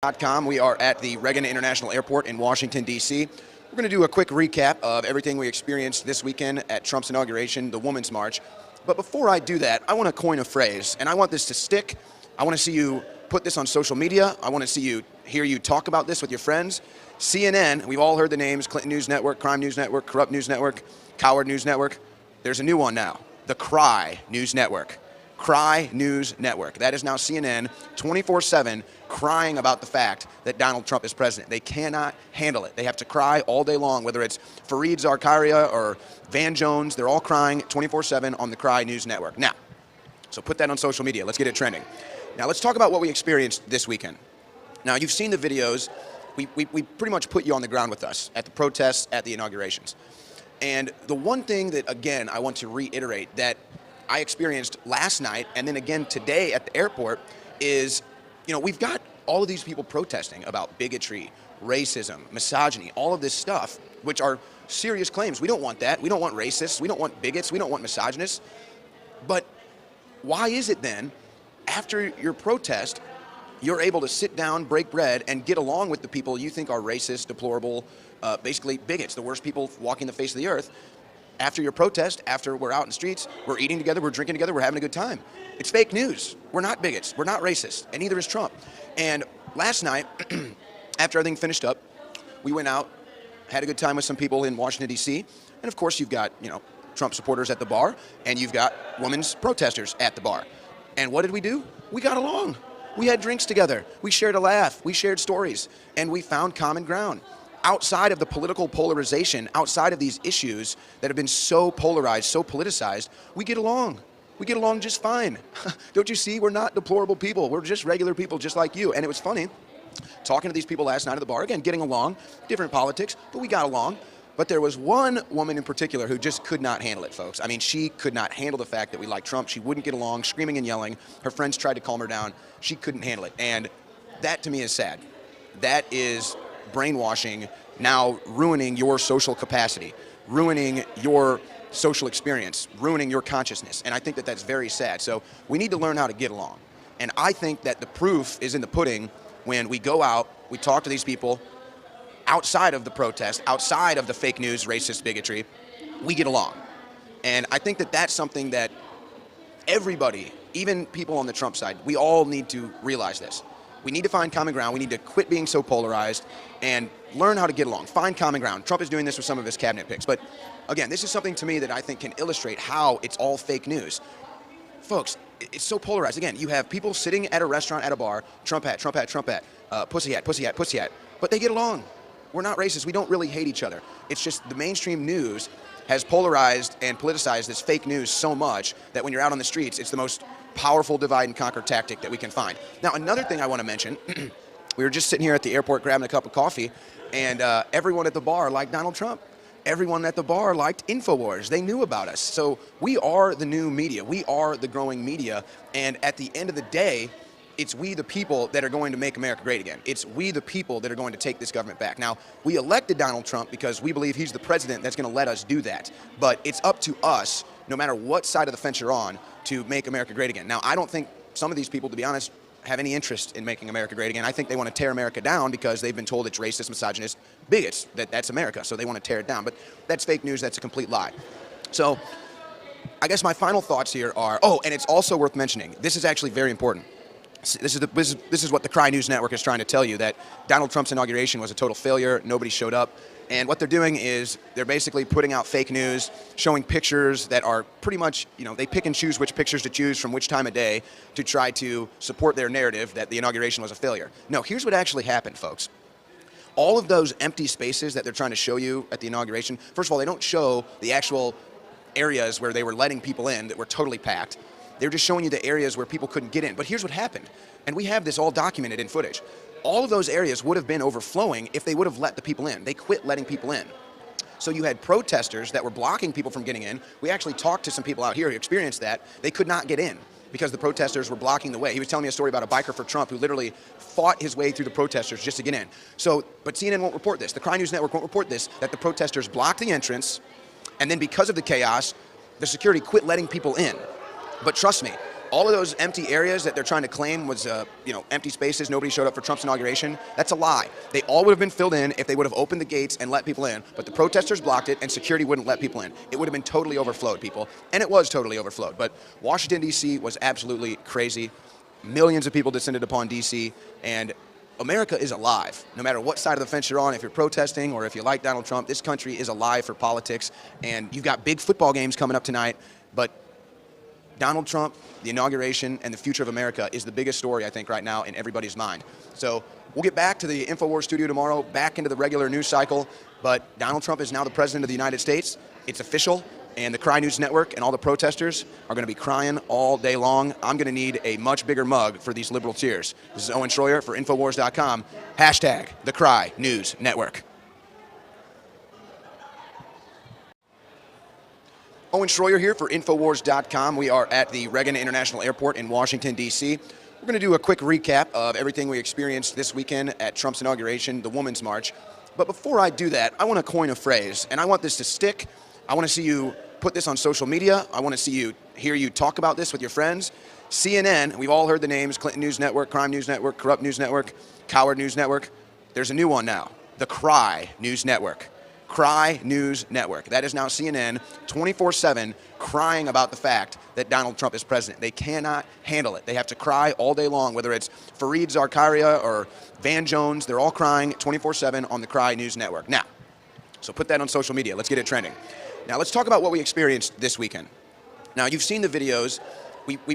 ng-attr-content.com. We are at the Reagan International Airport in Washington, D.C. We're going to do a quick recap of everything we experienced this weekend at Trump's inauguration, the Women's March. But before I do that, I want to coin a phrase, and I want this to stick. I want to see you put this on social media. I want to hear you talk about this with your friends. CNN, we've all heard the names, Clinton News Network, Crime News Network, Corrupt News Network, Coward News Network. There's a new one now, the Cry News Network. Cry News Network. That is now CNN 24/7 crying about the fact that Donald Trump is president. They cannot handle it. They have to cry all day long, whether it's Fareed Zakaria or Van Jones. They're all crying 24/7 on the Cry News Network. Now, so put that on social media. Let's get it trending. Now, let's talk about what we experienced this weekend. Now, you've seen the videos. We pretty much put you on the ground with us at the protests, at the inaugurations. And the one thing that, again, I want to reiterate that I experienced last night and then again today at the airport is, we've got all of these people protesting about bigotry, racism, misogyny, all of this stuff, which are serious claims. We don't want that. We don't want racists. We don't want bigots. We don't want misogynists. But why is it then, after your protest, you're able to sit down, break bread, and get along with the people you think are racist, deplorable, basically bigots, the worst people walking the face of the earth? After your protest, after we're out in the streets, we're eating together, we're drinking together, we're having a good time. It's fake news. We're not bigots. We're not racist. And neither is Trump. And last night, after everything finished up, we went out, had a good time with some people in Washington, D.C. And of course, you've got, Trump supporters at the bar, and you've got women's protesters at the bar. And what did we do? We got along. We had drinks together. We shared a laugh. We shared stories. And we found common ground. Outside of the political polarization, outside of these issues that have been so polarized, so politicized, we get along. We get along just fine. Don't you see? We're not deplorable people. We're just regular people just like you. And it was funny talking to these people last night at the bar, again, getting along, different politics, but we got along. But there was one woman in particular who just could not handle it, folks. I mean, she could not handle the fact that we like Trump. She wouldn't get along, screaming and yelling. Her friends tried to calm her down. She couldn't handle it. And that, to me, is sad. That is brainwashing, now ruining your social capacity, ruining your social experience, ruining your consciousness. And I think that that's very sad. So we need to learn how to get along. And I think that the proof is in the pudding when we go out, we talk to these people outside of the protest, outside of the fake news, racist bigotry, we get along. And I think that that's something that everybody, even people on the Trump side, we all need to realize this. We need to find common ground. We need to quit being so polarized and learn how to get along. Find common ground. Trump is doing this with some of his cabinet picks. But again, this is something to me that I think can illustrate how it's all fake news. Folks, it's so polarized. Again, you have people sitting at a restaurant, at a bar, Trump hat, Trump hat, Trump hat, pussy hat, pussy hat, pussy hat. But they get along. We're not racist. We don't really hate each other. It's just the mainstream news has polarized and politicized this fake news so much that when you're out on the streets, it's the most powerful divide and conquer tactic that we can find. Now, another thing I want to mention, we were just sitting here at the airport grabbing a cup of coffee, and everyone at the bar liked Donald Trump. Everyone at the bar liked InfoWars. They knew about us. So we are the new media. We are the growing media. And at the end of the day, it's we the people that are going to make America great again. It's we the people that are going to take this government back. Now, we elected Donald Trump because we believe he's the president that's going to let us do that. But it's up to us, no matter what side of the fence you're on, to make America great again. Now, I don't think some of these people, to be honest, have any interest in making America great again. I think they want to tear America down because they've been told it's racist, misogynist, bigots, that's America, so they want to tear it down. But that's fake news, that's a complete lie. So I guess my final thoughts here are, and it's also worth mentioning, this is actually very important. This is what the Cry News Network is trying to tell you, that Donald Trump's inauguration was a total failure, nobody showed up. And what they're doing is they're basically putting out fake news, showing pictures that are pretty much, they pick and choose which pictures to choose from which time of day to try to support their narrative that the inauguration was a failure. No, here's what actually happened, folks. All of those empty spaces that they're trying to show you at the inauguration, first of all, they don't show the actual areas where they were letting people in that were totally packed. They're just showing you the areas where people couldn't get in. But here's what happened, and we have this all documented in footage. All of those areas would have been overflowing if they would have let the people in. They quit letting people in. So you had protesters that were blocking people from getting in. We actually talked to some people out here who experienced that. They could not get in because the protesters were blocking the way. He was telling me a story about a biker for Trump who literally fought his way through the protesters just to get in. But CNN won't report this. The Cry News Network won't report this, that the protesters blocked the entrance, and then because of the chaos, the security quit letting people in. But trust me, all of those empty areas that they're trying to claim was, empty spaces, nobody showed up for Trump's inauguration, that's a lie. They all would have been filled in if they would have opened the gates and let people in, but the protesters blocked it and security wouldn't let people in. It would have been totally overflowed, people, and it was totally overflowed. But Washington, D.C. was absolutely crazy. Millions of people descended upon D.C., and America is alive. No matter what side of the fence you're on, if you're protesting or if you like Donald Trump, this country is alive for politics, and you've got big football games coming up tonight, but Donald Trump, the inauguration, and the future of America is the biggest story, I think, right now in everybody's mind. So we'll get back to the InfoWars studio tomorrow, back into the regular news cycle, but Donald Trump is now the president of the United States. It's official, and the Cry News Network and all the protesters are going to be crying all day long. I'm going to need a much bigger mug for these liberal tears. This is Owen Schroyer for InfoWars.com. Hashtag the Cry News Network. Owen Schroyer here for InfoWars.com. We are at the Reagan International Airport in Washington, D.C. We're going to do a quick recap of everything we experienced this weekend at Trump's inauguration, the Women's March. But before I do that, I want to coin a phrase, and I want this to stick. I want to see you put this on social media. I want to hear you talk about this with your friends. CNN, we've all heard the names, Clinton News Network, Crime News Network, Corrupt News Network, Coward News Network. There's a new one now, the Cry News Network. Cry News Network. That is now CNN 24/7 crying about the fact that Donald Trump is president. They cannot handle it. They have to cry all day long, whether it's Fareed Zakaria or Van Jones. They're all crying 24/7 on the Cry News Network. Now, so put that on social media. Let's get it trending. Now, let's talk about what we experienced this weekend. Now, you've seen the videos. We